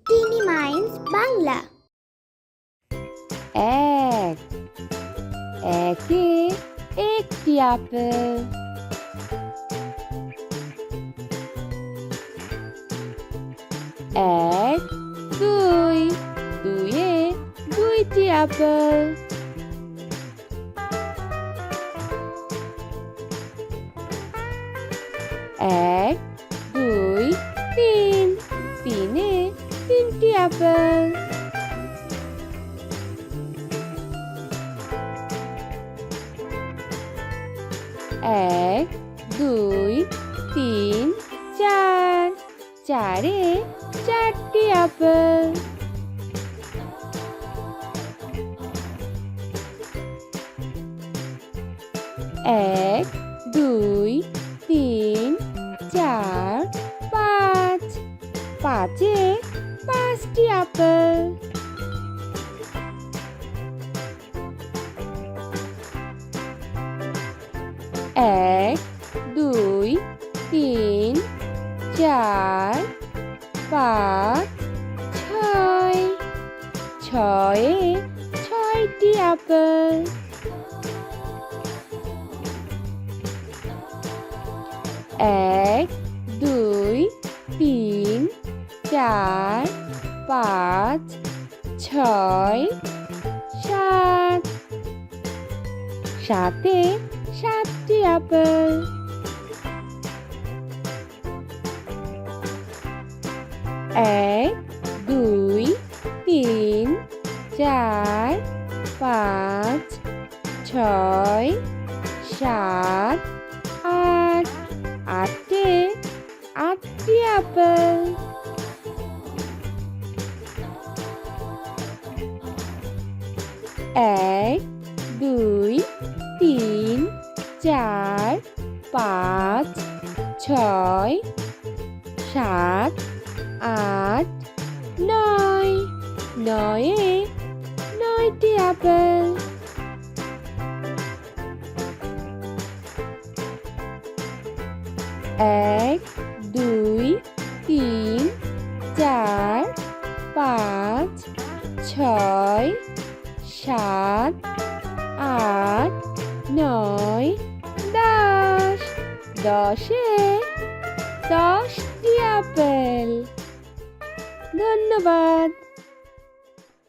টিনি mines Bangla. এক, একে একটি আপেল। এক, দুই, দুইয়ে দুইটি আপেল। এক, দুই, তিন, তিনে তিনটি আপেল। এক, দুই, তিন, চার, চারে চারটি আপেল। এক, দুই, তিন, চার, পাঁচ, পাঁচে পাঁচটি আপেল। এক, দুই, তিন, চার, পাঁচ, ছয়, ছয়ে ছয়টি আপেল। এক, দুই, তিন, চার, পাঁচ, ছয়, সাত, সাতে সাতটি আপেল। এক, দুই, তিন, চার, পাঁচ, ছয়, সাত, আট, আটে আটটি আপেল। এক, দুই, তিন, চার, পাঁচ, ছয়, সাত, আট, নয়, নয়ে নয়টি আপেল। এক, দুই, তিন, চার, পাঁচ, ছয়, সাত, আট, নয়, দশ, দশে 10টি আপেল। ধন্যবাদ।